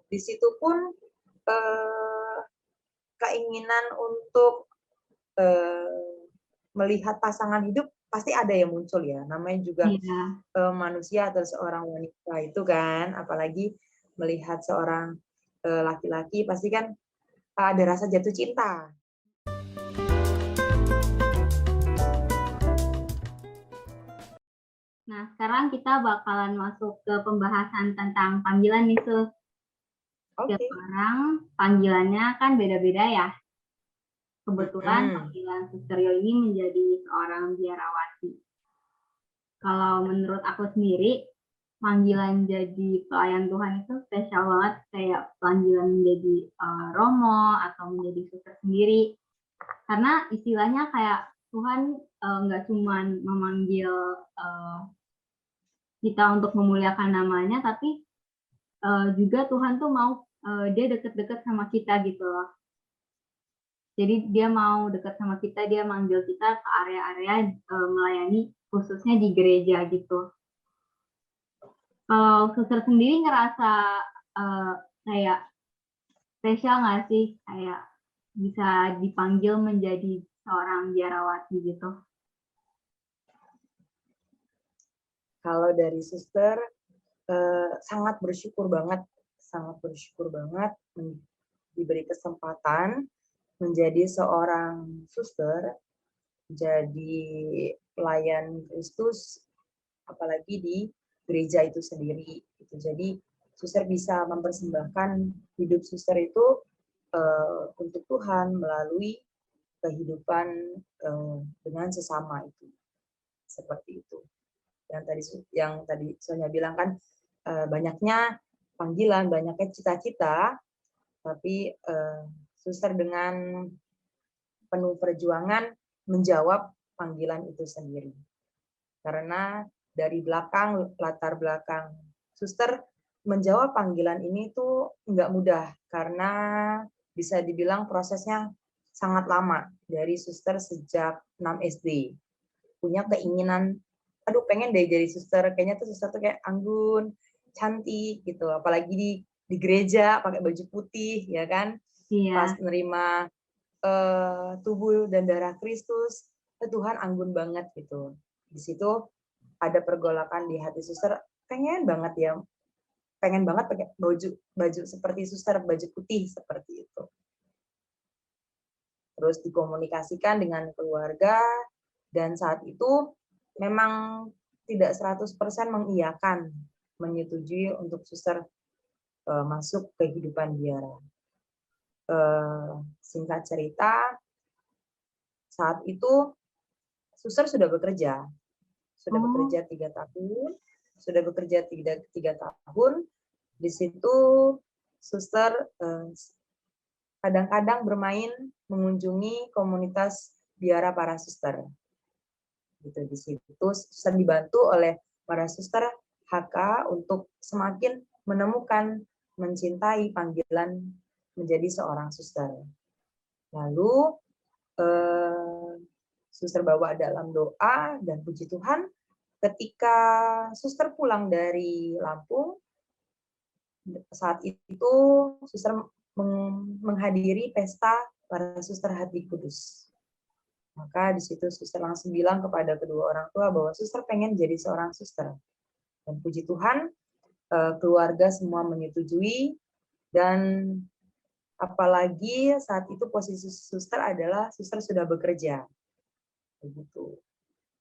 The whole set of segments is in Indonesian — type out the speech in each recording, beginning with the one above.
Di situ pun keinginan untuk melihat pasangan hidup pasti ada yang muncul ya. Namanya juga Iya. manusia atau seorang wanita itu kan, apalagi melihat seorang laki-laki pasti kan ada rasa jatuh cinta. Nah, sekarang kita bakalan masuk ke pembahasan tentang panggilan nih, Sus. Setiap Oke. orang panggilannya kan beda-beda ya. Kebetulan panggilan Suster Yo ini menjadi seorang biarawati. Kalau menurut aku sendiri, panggilan jadi pelayan Tuhan itu spesial banget, kayak panggilan menjadi romo atau menjadi suster sendiri. Karena istilahnya kayak Tuhan nggak cuma memanggil kita untuk memuliakan namanya, tapi juga Tuhan tuh mau dia deket-deket sama kita gitu loh. Jadi dia mau deket sama kita, dia manggil kita ke area-area melayani khususnya di gereja gitu. Kalau suster sendiri ngerasa kayak spesial nggak sih, kayak bisa dipanggil menjadi seorang biarawati gitu? Kalau dari suster sangat bersyukur banget diberi kesempatan menjadi seorang suster, jadi pelayan Kristus, apalagi di gereja itu sendiri. Jadi suster bisa mempersembahkan hidup suster itu untuk Tuhan melalui kehidupan dengan sesama itu, seperti itu. Yang tadi Sonya bilang kan banyaknya panggilan, banyaknya cita-cita, tapi suster dengan penuh perjuangan menjawab panggilan itu sendiri. Karena dari latar belakang suster menjawab panggilan ini tuh nggak mudah, karena bisa dibilang prosesnya sangat lama. Dari suster sejak 6 SD. Punya keinginan, aduh pengen deh jadi suster, kayaknya tuh suster tuh kayak anggun, cantik gitu, apalagi di gereja pakai baju putih ya kan. Iya. Pas nerima tubuh dan darah Kristus, Tuhan anggun banget gitu. Di situ ada pergolakan di hati suster, pengen banget pakai baju seperti suster, baju putih seperti itu. Terus dikomunikasikan dengan keluarga, dan saat itu memang tidak 100% mengiyakan, menyetujui untuk suster masuk kehidupan biara. Singkat cerita, saat itu suster sudah bekerja 3 tahun, di situ suster kadang-kadang bermain mengunjungi komunitas biara para suster. Gitu, di situ suster dibantu oleh para suster HK untuk semakin menemukan, mencintai panggilan menjadi seorang suster. Lalu suster bawa dalam doa, dan puji Tuhan ketika suster pulang dari Lampung, saat itu suster menghadiri pesta para suster hati kudus. Maka di situ suster langsung bilang kepada kedua orang tua bahwa suster pengen jadi seorang suster. Dan puji Tuhan, keluarga semua menyetujui, dan apalagi saat itu posisi suster adalah suster sudah bekerja. Begitu.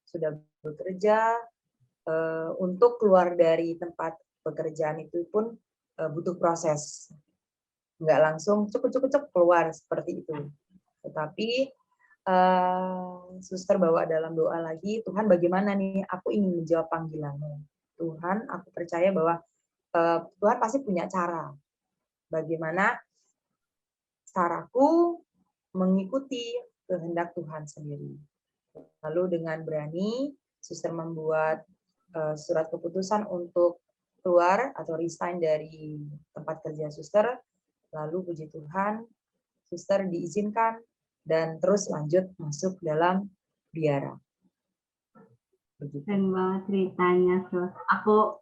Sudah bekerja, untuk keluar dari tempat pekerjaan itu pun butuh proses. Nggak langsung cukup keluar seperti itu. Tetapi suster bawa dalam doa lagi, Tuhan bagaimana nih, aku ingin menjawab panggilanmu. Tuhan, aku percaya bahwa Tuhan pasti punya cara. Bagaimana caraku mengikuti kehendak Tuhan sendiri. Lalu dengan berani, suster membuat surat keputusan untuk keluar atau resign dari tempat kerja suster. Lalu puji Tuhan, suster diizinkan dan terus lanjut masuk dalam biara. Keren banget ceritanya, Sus. Aku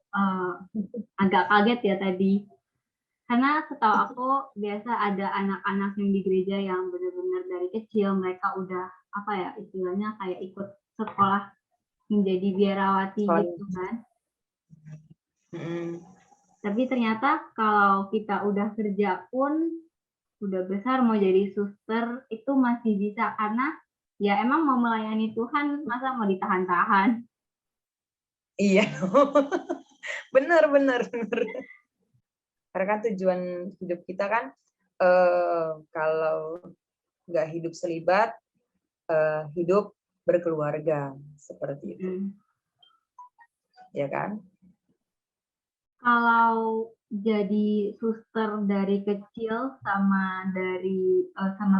agak kaget ya tadi. Karena setahu aku biasa ada anak-anak yang di gereja yang benar-benar dari kecil mereka udah apa ya istilahnya kayak ikut sekolah menjadi biarawati gitu kan. Tapi ternyata kalau kita udah kerja pun udah besar mau jadi suster itu masih bisa karena ya emang mau melayani Tuhan masa mau ditahan-tahan. Iya, benar. Karena kan tujuan hidup kita kan kalau nggak hidup selibat, hidup berkeluarga seperti itu, ya kan? Kalau jadi suster dari kecil sama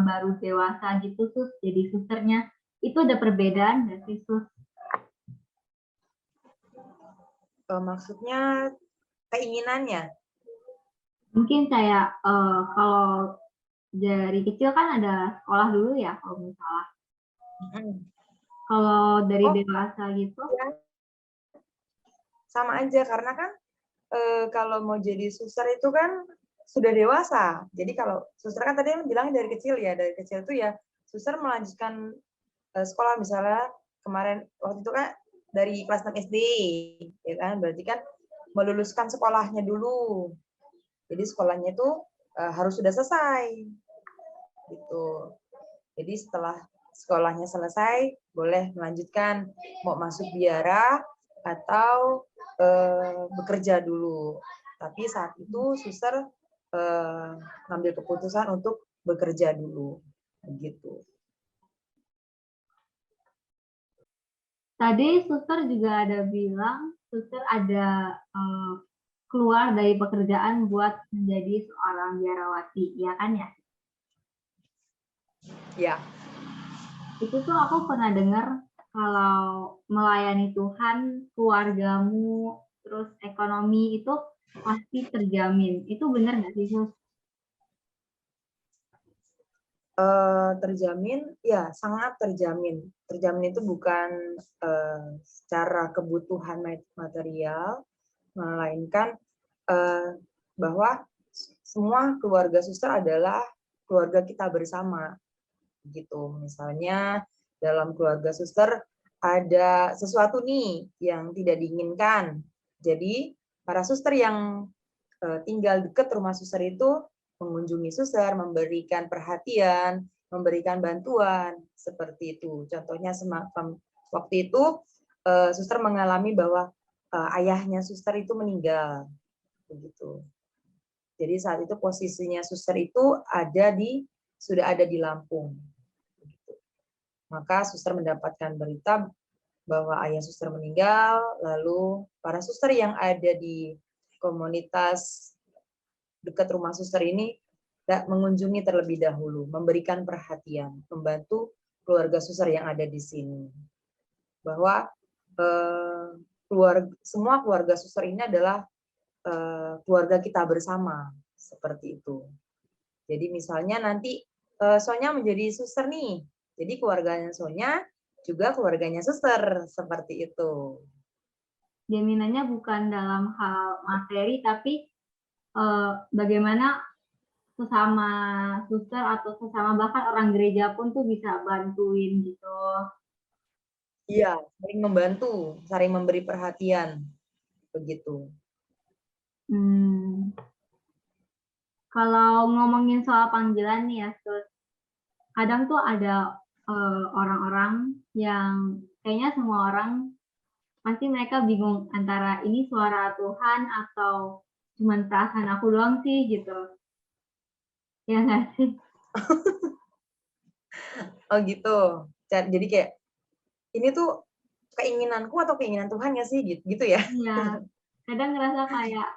baru dewasa gitu sus jadi susternya itu ada perbedaan nggak sih sus? Maksudnya keinginannya? Mungkin kayak kalau dari kecil kan ada sekolah dulu ya kalau misalnya. Kalau dari dewasa gitu? Ya. Sama aja karena kan kalau mau jadi suster itu kan sudah dewasa. Jadi kalau suster kan tadi bilang dari kecil ya, dari kecil itu ya suster melanjutkan sekolah misalnya kemarin waktu itu kan dari kelas 6 SD, ya kan? Berarti kan meluluskan sekolahnya dulu. Jadi sekolahnya itu harus sudah selesai, gitu. Jadi setelah sekolahnya selesai, boleh melanjutkan mau masuk biara atau bekerja dulu. Tapi saat itu suster ngambil keputusan untuk bekerja dulu, begitu. Tadi suster juga ada bilang suster ada keluar dari pekerjaan buat menjadi seorang biarawati, ya kan ya? Ya. Itu tuh aku pernah dengar kalau melayani Tuhan, keluargamu, terus ekonomi itu pasti terjamin. Itu benar nggak sih, Sus? Terjamin, ya sangat terjamin. Terjamin itu bukan secara kebutuhan material, melainkan bahwa semua keluarga suster adalah keluarga kita bersama, gitu. Misalnya dalam keluarga suster ada sesuatu nih yang tidak diinginkan. Jadi para suster yang tinggal dekat rumah suster itu mengunjungi suster, memberikan perhatian, memberikan bantuan, seperti itu. Contohnya waktu itu suster mengalami bahwa ayahnya suster itu meninggal, begitu. Jadi saat itu posisinya suster itu sudah ada di Lampung. Maka suster mendapatkan berita bahwa ayah suster meninggal, lalu para suster yang ada di komunitas dekat rumah suster ini mengunjungi terlebih dahulu, memberikan perhatian, membantu keluarga suster yang ada di sini. Bahwa semua keluarga suster ini adalah keluarga kita bersama, seperti itu. Jadi misalnya nanti Sonya menjadi suster nih, jadi keluarganya Sonya juga keluarganya suster, seperti itu. Jaminannya bukan dalam hal materi, tapi bagaimana sesama suster atau sesama bahkan orang gereja pun tuh bisa bantuin gitu. Iya, saling membantu, saling memberi perhatian, begitu. Kalau ngomongin soal panggilan nih ya, kadang tuh ada orang-orang yang kayaknya semua orang pasti mereka bingung antara ini suara Tuhan atau cuman perasaan aku doang sih gitu. Ya nggak sih? Oh gitu. Jadi kayak ini tuh keinginanku atau keinginan Tuhan ya sih gitu ya? Iya. Kadang ngerasa kayak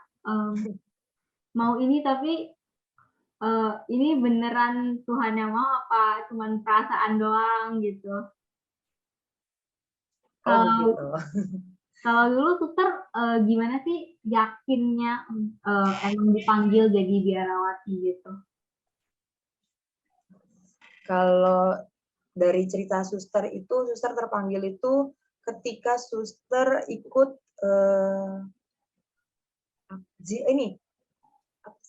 mau ini tapi ini beneran Tuhan yang mau apa cuman perasaan doang gitu. Oh begitu. Kalau dulu suster gimana sih yakinnya emang dipanggil jadi biarawati gitu? Kalau dari cerita suster itu, suster terpanggil itu ketika suster ikut ini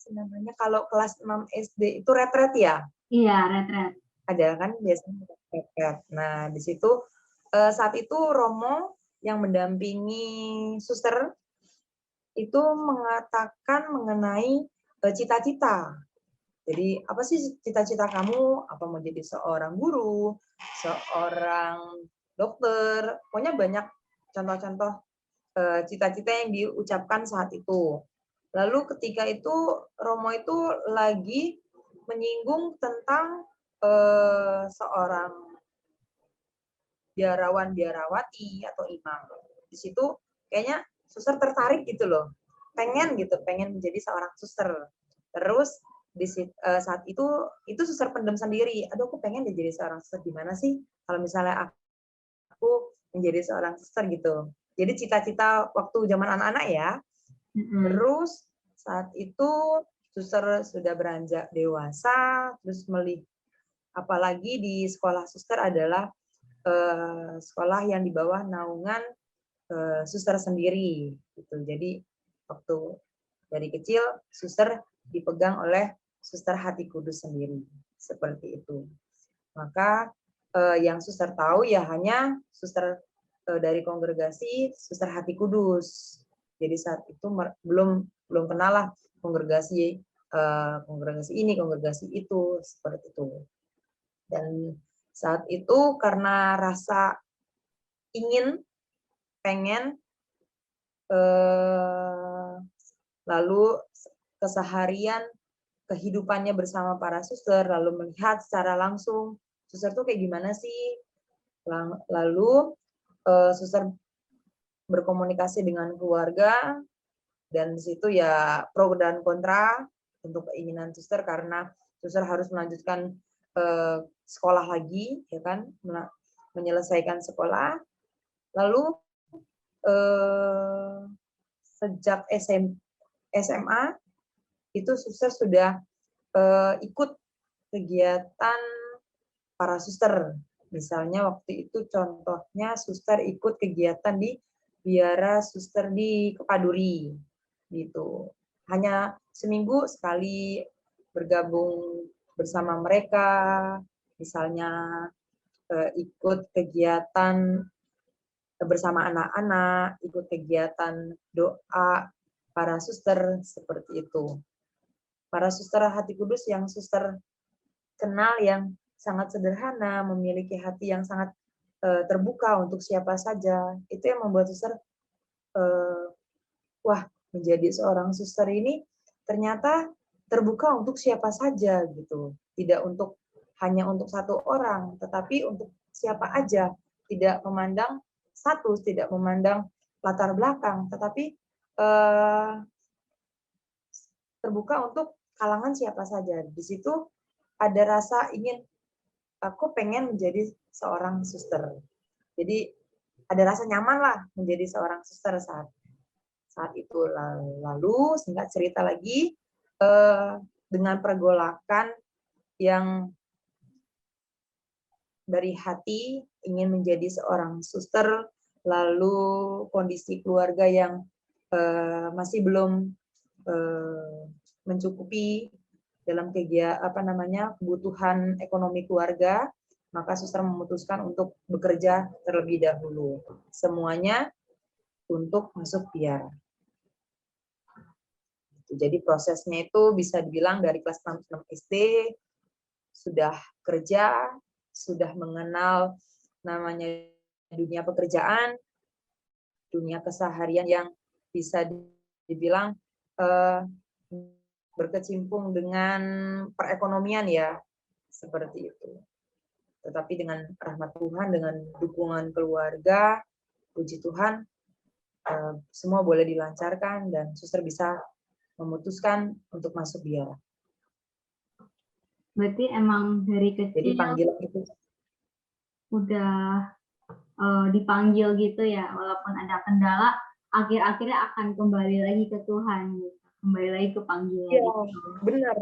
sih namanya, kalau kelas 6 SD itu retret ya? Iya, retret. Ada kan biasanya retret. Nah, di situ saat itu Romo yang mendampingi suster itu mengatakan mengenai cita-cita. Jadi, apa sih cita-cita kamu? Apa mau jadi seorang guru, seorang dokter? Pokoknya banyak contoh-contoh cita-cita yang diucapkan saat itu. Lalu ketika itu Romo itu lagi menyinggung tentang seorang biarawan-biarawati atau imam. Di situ kayaknya suster tertarik gitu loh. Pengen menjadi seorang suster. Terus saat itu suster pendem sendiri. Aduh, aku pengen jadi seorang suster, gimana sih kalau misalnya aku menjadi seorang suster gitu. Jadi cita-cita waktu zaman anak-anak ya. Terus saat itu suster sudah beranjak dewasa, terus apalagi di sekolah suster adalah sekolah yang di bawah naungan suster sendiri gitu. Jadi waktu dari kecil suster dipegang oleh Suster Hati Kudus sendiri, seperti itu. Maka yang suster tahu ya hanya suster dari kongregasi Suster Hati Kudus. Jadi saat itu belum kenal lah kongregasi ini, kongregasi itu, seperti itu. Dan saat itu karena rasa pengen, lalu keseharian kehidupannya bersama para suster, lalu melihat secara langsung suster tuh kayak gimana sih, lalu suster berkomunikasi dengan keluarga, dan di situ ya pro dan kontra untuk keinginan suster, karena suster harus melanjutkan sekolah lagi, ya kan, menyelesaikan sekolah. Lalu sejak SMA itu suster sudah ikut kegiatan para suster. Misalnya waktu itu contohnya suster ikut kegiatan di biara suster di Kepaduri gitu. Hanya seminggu sekali bergabung bersama mereka, misalnya ikut kegiatan bersama anak-anak, ikut kegiatan doa para suster, seperti itu. Para suster Hati Kudus yang suster kenal yang sangat sederhana, memiliki hati yang sangat terbuka untuk siapa saja, itu yang membuat suster wah, menjadi seorang suster ini ternyata terbuka untuk siapa saja gitu, tidak hanya untuk satu orang, tetapi untuk siapa aja, tidak memandang status, tidak memandang latar belakang, tetapi terbuka untuk kalangan siapa saja. Di situ ada rasa ingin, aku pengen menjadi seorang suster. Jadi ada rasa nyaman lah menjadi seorang suster saat itu. Lalu singkat cerita lagi, dengan pergolakan yang dari hati ingin menjadi seorang suster, lalu kondisi keluarga yang masih belum mencukupi dalam kebutuhan ekonomi keluarga, maka suster memutuskan untuk bekerja terlebih dahulu. Semuanya untuk masuk biara. Jadi prosesnya itu bisa dibilang dari kelas 6 SD sudah kerja, sudah mengenal namanya dunia pekerjaan, dunia keseharian yang bisa dibilang berkecimpung dengan perekonomian ya, seperti itu. Tetapi dengan rahmat Tuhan, dengan dukungan keluarga, puji Tuhan, semua boleh dilancarkan dan suster bisa memutuskan untuk masuk biara. Berarti emang dari kecil jadi panggilan itu udah dipanggil gitu ya, walaupun ada kendala, akhir-akhirnya akan kembali lagi ke Tuhan, gitu. Kembali lagi ke panggilan. Ya, benar.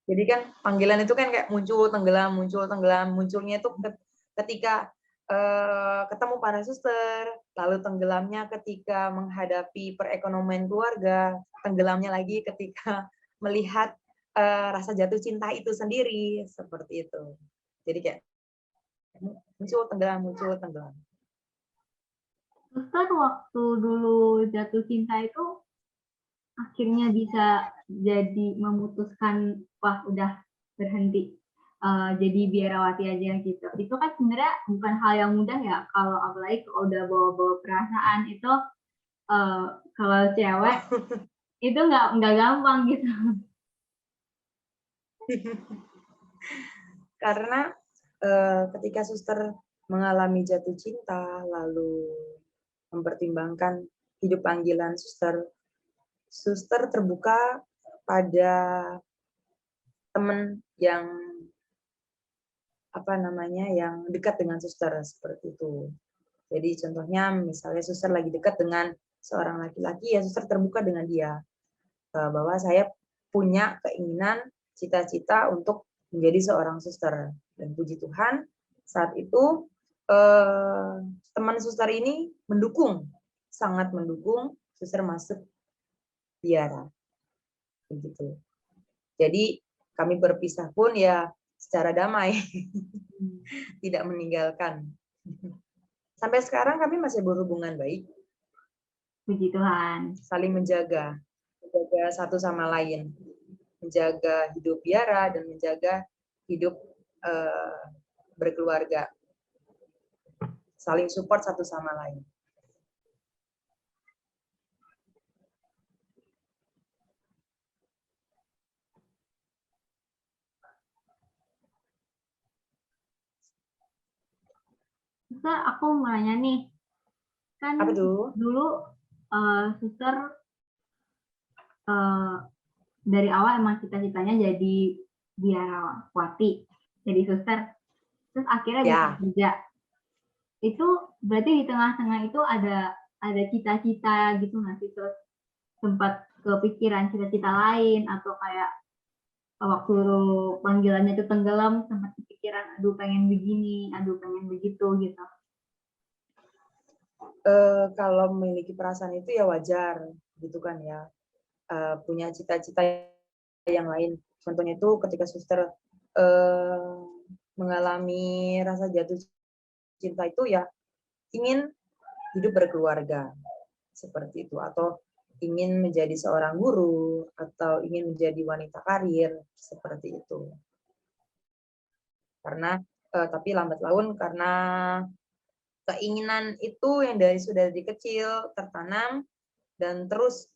Jadi kan panggilan itu kan kayak muncul tenggelam, munculnya itu ketika ketemu para suster, lalu tenggelamnya ketika menghadapi perekonomian keluarga, tenggelamnya lagi ketika melihat rasa jatuh cinta itu sendiri, seperti itu. Jadi kayak muncul tenggelam. Suster waktu dulu jatuh cinta itu akhirnya bisa jadi memutuskan, wah udah berhenti jadi biarawati aja gitu. Itu kan sebenarnya bukan hal yang mudah ya, kalau apalagi kalau udah bawa-bawa perasaan itu kalau cewek itu nggak gampang gitu. Karena ketika suster mengalami jatuh cinta, lalu mempertimbangkan hidup panggilan suster terbuka pada teman yang yang dekat dengan suster seperti itu. Jadi contohnya misalnya suster lagi dekat dengan seorang laki-laki, ya suster terbuka dengan dia bahwa saya punya keinginan, cita-cita untuk menjadi seorang suster. Dan puji Tuhan saat itu teman suster ini sangat mendukung suster masuk biara. Begitu. Jadi kami berpisah pun ya secara damai, tidak meninggalkan. Sampai sekarang kami masih berhubungan baik. Puji Tuhan. Saling menjaga satu sama lain, menjaga hidup biara dan menjaga hidup berkeluarga, saling support satu sama lain. Suster, aku mau nanya nih, kan apa tuh? Dulu suster dari awal emang cita-citanya jadi biarawati, jadi suster, terus akhirnya bisa kerja. Itu berarti di tengah-tengah itu ada cita-cita gitu nggak sih, terus sempat kepikiran cita-cita lain atau kayak waktu panggilannya itu tenggelam sempat kepikiran aduh pengen begini, aduh pengen begitu gitu? Kalau memiliki perasaan itu ya wajar gitu kan ya, punya cita-cita yang lain. Contohnya itu ketika suster mengalami rasa jatuh cinta itu ya ingin hidup berkeluarga seperti itu, atau ingin menjadi seorang guru, atau ingin menjadi wanita karir seperti itu. Karena tapi lambat laun karena keinginan itu yang sudah dari kecil tertanam dan terus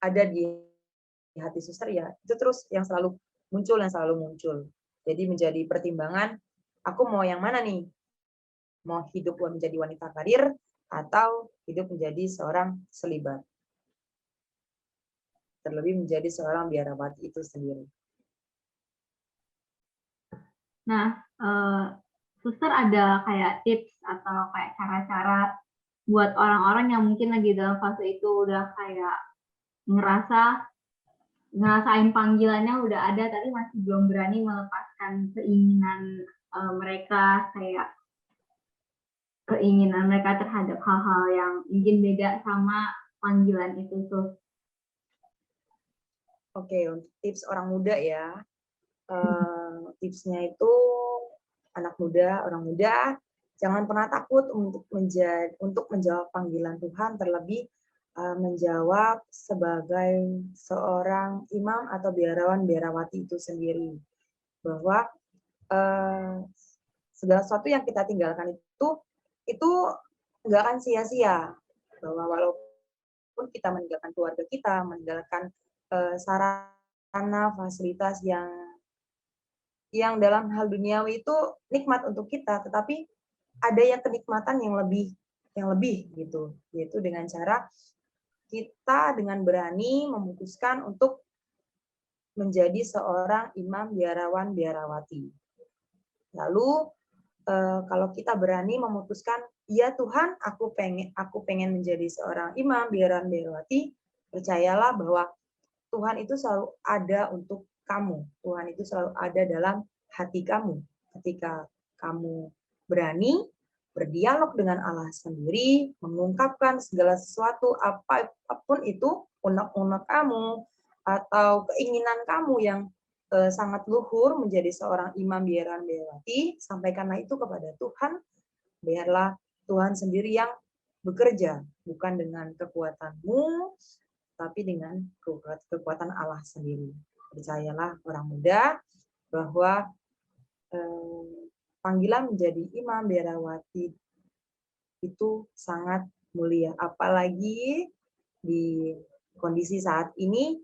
ada di hati suster, ya itu terus yang selalu muncul. Jadi menjadi pertimbangan, aku mau yang mana nih? Mau hidup menjadi wanita karir atau hidup menjadi seorang selibat? Terlebih menjadi seorang biarawati itu sendiri. Nah, suster ada kayak tips atau kayak cara-cara buat orang-orang yang mungkin lagi dalam fase itu udah kayak ngerasain panggilannya udah ada tapi masih belum berani melepaskan keinginan mereka, kayak keinginan mereka terhadap hal-hal yang mungkin beda sama panggilan itu tuh. Oke, untuk tips orang muda ya, tipsnya itu orang muda jangan pernah takut untuk menjawab panggilan Tuhan, terlebih menjawab sebagai seorang imam atau biarawati itu sendiri, bahwa segala sesuatu yang kita tinggalkan itu nggak akan sia-sia, bahwa walaupun kita meninggalkan keluarga kita, meninggalkan sarana fasilitas yang dalam hal duniawi itu nikmat untuk kita, tetapi ada yang kenikmatan yang lebih gitu, yaitu dengan cara kita dengan berani memutuskan untuk menjadi seorang imam, biarawan, biarawati. Lalu kalau kita berani memutuskan, ya Tuhan, aku pengen menjadi seorang imam, biarawan, biarawati, percayalah bahwa Tuhan itu selalu ada untuk kamu. Tuhan itu selalu ada dalam hati kamu ketika kamu berani berdialog dengan Allah sendiri, mengungkapkan segala sesuatu, apapun itu, unek-unek kamu, atau keinginan kamu yang sangat luhur menjadi seorang imam biaran biarawati, sampaikanlah itu kepada Tuhan, biarlah Tuhan sendiri yang bekerja, bukan dengan kekuatanmu, tapi dengan kekuatan Allah sendiri. Percayalah orang muda bahwa panggilan menjadi imam biarawati itu sangat mulia. Apalagi di kondisi saat ini,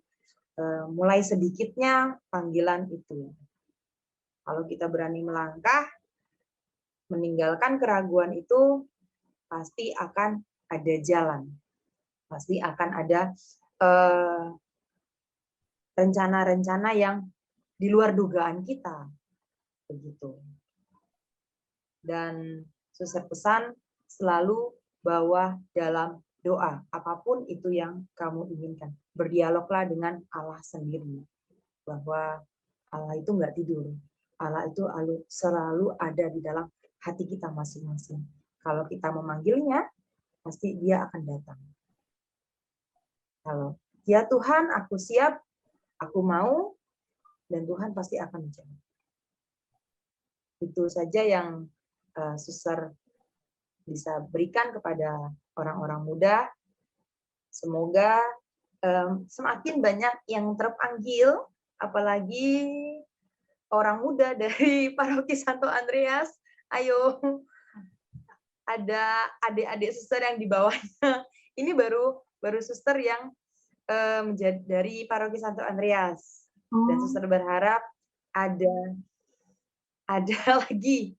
mulai sedikitnya panggilan itu. Kalau kita berani melangkah, meninggalkan keraguan itu, pasti akan ada jalan. Pasti akan ada rencana-rencana yang di luar dugaan kita. Begitu. Dan suster pesan selalu bawa dalam doa, apapun itu yang kamu inginkan. Berdialoglah dengan Allah sendiri, bahwa Allah itu nggak tidur. Allah itu selalu ada di dalam hati kita masing-masing. Kalau kita memanggilnya, pasti dia akan datang. Kalau, ya Tuhan, aku siap, aku mau, dan Tuhan pasti akan menjawab. Itu saja yang suster bisa berikan kepada orang-orang muda. Semoga semakin banyak yang terpanggil, apalagi orang muda dari Paroki Santo Andreas. Ayo, ada adik-adik suster yang di bawahnya. Ini baru suster yang menjadi dari Paroki Santo Andreas. Dan suster berharap ada lagi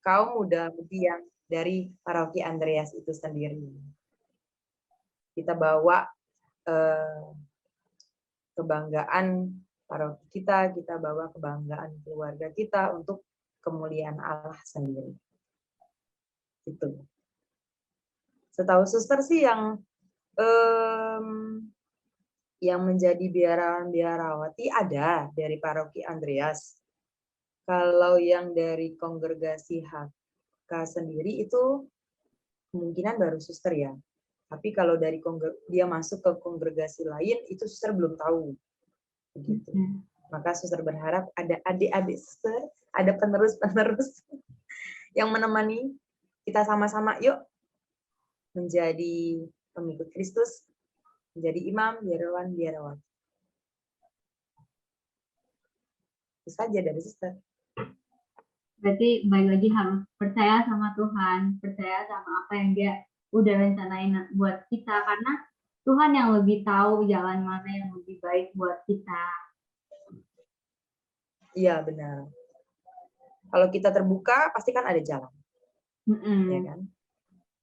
kaum muda-mudi yang dari Paroki Andreas itu sendiri. Kita bawa kebanggaan paroki kita bawa kebanggaan keluarga kita untuk kemuliaan Allah sendiri. Itu. Setahu suster sih yang menjadi biarawan-biarawati ada dari Paroki Andreas. Kalau yang dari kongregasi HK sendiri itu kemungkinan baru suster ya. Tapi kalau dari dia masuk ke kongregasi lain itu suster belum tahu. Begitu. Maka suster berharap ada adik-adik suster, ada penerus-penerus yang menemani kita sama-sama yuk menjadi pengikut Kristus, menjadi imam, biarawan, biarawati. Itu saja dari suster. Berarti balik lagi harus percaya sama Tuhan, percaya sama apa yang dia udah rencanain buat kita, karena Tuhan yang lebih tahu jalan mana yang lebih baik buat kita. Iya, benar. Kalau kita terbuka, pasti kan ada jalan. Ya kan?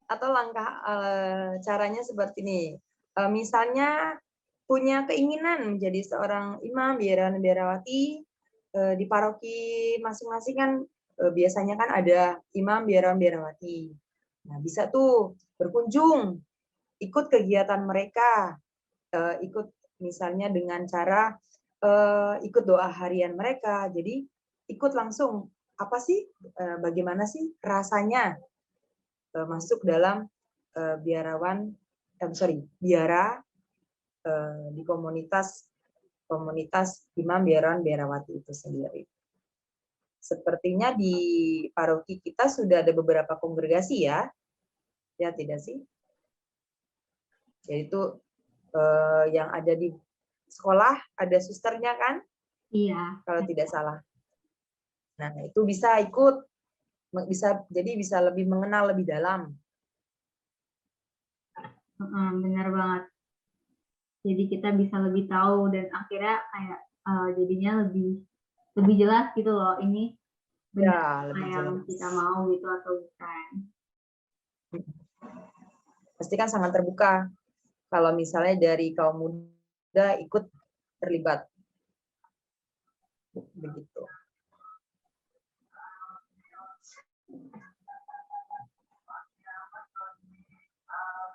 Atau langkah caranya seperti ini. Misalnya punya keinginan menjadi seorang imam, biarawan, biarawati, di paroki masing-masing kan biasanya kan ada imam, biarawan, biarawati. Nah, bisa tuh berkunjung, ikut kegiatan mereka, ikut misalnya dengan cara ikut doa harian mereka. Jadi ikut langsung, apa sih, bagaimana sih rasanya masuk dalam biara di komunitas imam, biarawan, biarawati itu sendiri. Sepertinya di paroki kita sudah ada beberapa kongregasi ya tidak sih? Yaitu yang ada di sekolah ada susternya kan? Iya. Kalau tidak salah. Nah itu bisa ikut, jadi bisa lebih mengenal lebih dalam. Benar banget. Jadi kita bisa lebih tahu dan akhirnya kayak jadinya lebih jelas gitu loh, ini benar yang kita mau gitu atau bukan. Pasti kan sangat terbuka kalau misalnya dari kaum muda ikut terlibat. Begitu.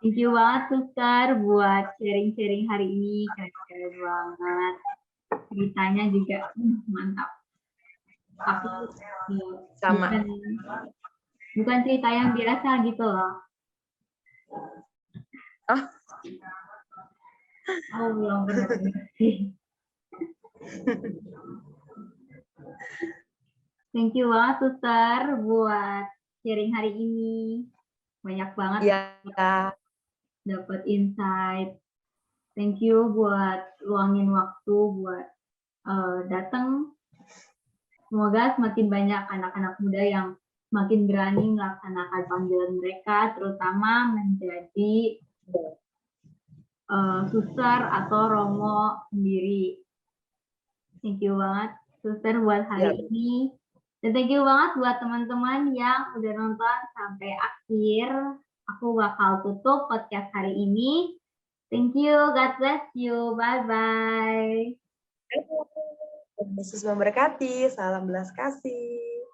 Thank you banget suster buat sharing-sharing hari ini, keren banget. Ceritanya juga mantap. Aku Sama. bukan cerita yang biasa gitu loh. Oh, belum benar-benar sih. Thank you banget, Suster, buat sharing hari ini. Banyak banget dapat insight. Thank you buat luangin waktu buat datang. Semoga semakin banyak anak-anak muda yang makin berani melaksanakan panggilan mereka, terutama menjadi suster atau romo sendiri. Thank you banget, Suster, buat hari ini. Dan thank you banget buat teman-teman yang udah nonton sampai akhir. Aku bakal tutup podcast hari ini. Thank you, God bless you, bye-bye. Yesus memberkati, salam belas kasih.